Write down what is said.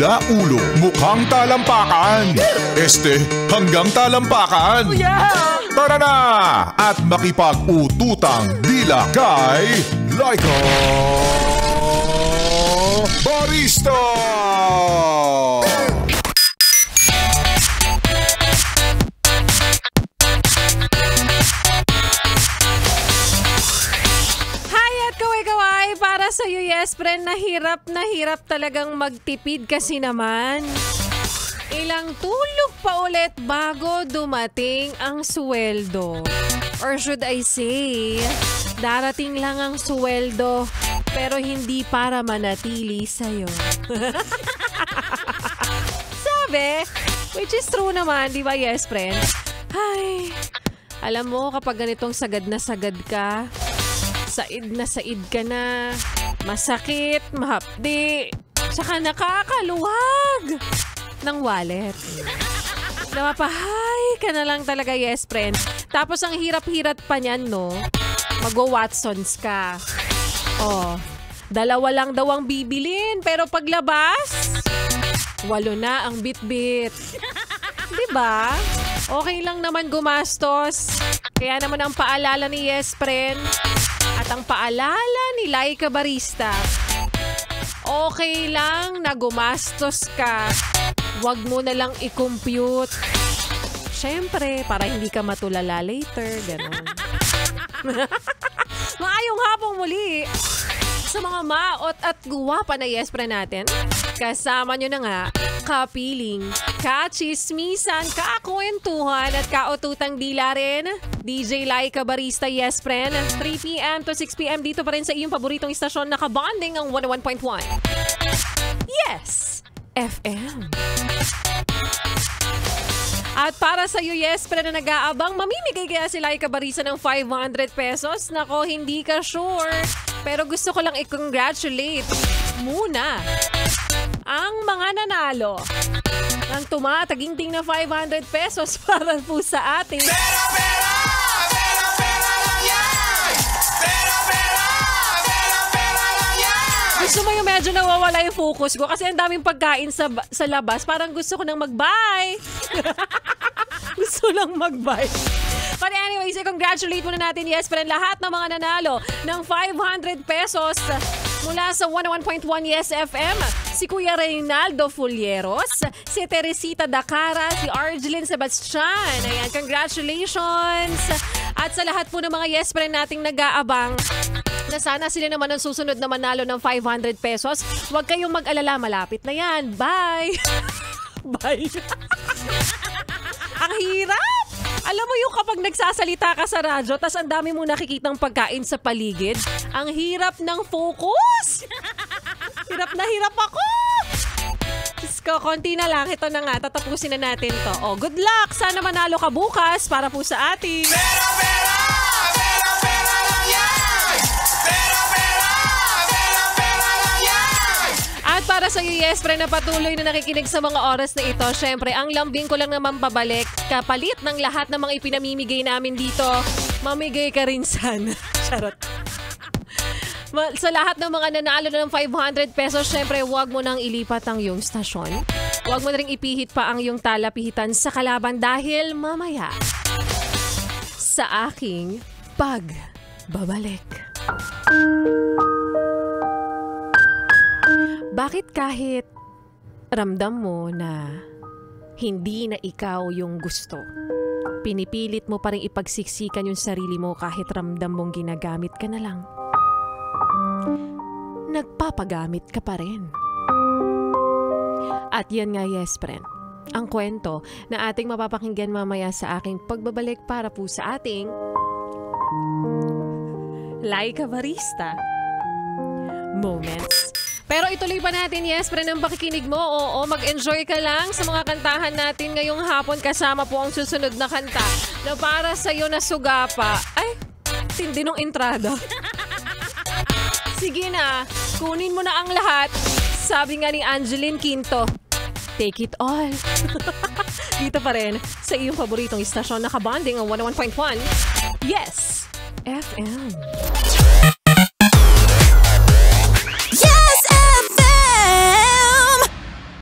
Mula ulo, mukhang talampakan. Hanggang talampakan. Tara na at makipag-ututang dila kay Laika Barista! Para sa'yo, yes, friend, na hirap talagang magtipid kasi naman. Ilang tulog pa ulit bago dumating ang sweldo. Or should I say, darating lang ang sweldo pero hindi para manatili sa'yo. Sabi, which is true naman, di ba, yes, friend? Ay, alam mo, kapag ganitong sagad na sagad ka, said ka na, masakit, mahapdi, tsaka nakakaluwag ng wallet. Namapahay ka na lang talaga, yes, friend. Tapos ang hirap-hirap pa niyan, no? Mag-Watsons ka. Oh, 2 lang daw ang bibilin, pero paglabas, 8 na ang bit-bit. Diba? Okay lang naman gumastos. Kaya naman ang paalala ni yes, friend, at ang paalala ni Laika Barista, okay lang na gumastos ka. Huwag mo na lang i-compute. Siyempre, para hindi ka matulala later. Ganon. Maayong hapong muli sa mga maot at guwapa na yespre natin. Kasama nyo na nga, kapiling, kachismisan, kakwentuhan at kaututang dila rin. DJ Laika Barista, yes friend. 3 p.m. to 6 p.m. dito pa rin sa iyong paboritong istasyon na kabonding ang 101.1. Yes! FM. At para sa iyo, yes, pero na nag-aabang, mamimigay kaya si Laika Barista ng 500 pesos? Nako, hindi ka sure. Pero gusto ko lang i-congratulate muna ang mga nanalo ng tumataginting na 500 pesos para po sa ating gusto mo yung medyo nawawala yung focus ko kasi ang daming pagkain sa labas. Parang gusto ko nang mag-bye. Gusto lang mag-bye. But anyways, congratulate muna natin, yes, friend, lahat ng mga nanalo ng 500 pesos mula sa 101.1 Yes FM. Si Kuya Reynaldo Fulleros, si Teresita Dacara, si Arjelyn Sebastian. Ayan, congratulations. At sa lahat po ng mga yes, friend nating nag-aabang, na sana sila naman ang susunod na manalo ng 500 pesos. Huwag kayong mag-alala, malapit na yan. Bye! Bye! Ang hirap! Alam mo yung kapag nagsasalita ka sa radyo tas ang dami mong nakikitang pagkain sa paligid, ang hirap ng focus! Hirap na hirap ako! Diyos ko, konti na lang. Ito na nga, tatapusin na natin to. Oh, good luck! Sana manalo ka bukas para po sa ating At para sa iyo, yes, friend, na patuloy na nakikinig sa mga oras na ito, syempre, ang lambing ko lang naman pabalik, kapalit ng lahat ng mga ipinamimigay namin dito, mamigay ka rin sana. Charot. Sa lahat ng mga nanalo na ng 500 pesos, syempre, huwag mo nang ilipat ang iyong stasyon. Huwag mo na rin ipihit pa ang iyong talapihitan sa kalaban dahil mamaya, sa aking pagbabalik. Bakit kahit ramdam mo na hindi na ikaw yung gusto, pinipilit mo pa rin ipagsiksikan yung sarili mo kahit ramdam mong ginagamit ka na lang? Nagpapagamit ka pa rin. At yan nga, yes, friend, ang kwento na ating mapapakinggan mamaya sa aking pagbabalik para po sa ating Laika Barista Moments. Pero ituloy pa natin, yes, friend, ang pakikinig mo. Oo, mag-enjoy ka lang sa mga kantahan natin ngayong hapon kasama po ang susunod na kanta na para sa'yo na sugapa. Ay, tindi nung entrada. Sige na, kunin mo na ang lahat. Sabi nga ni Angeline Quinto, take it all. Dito pa rin sa iyong paboritong istasyon na kabanding ang 101.1 Yes FM.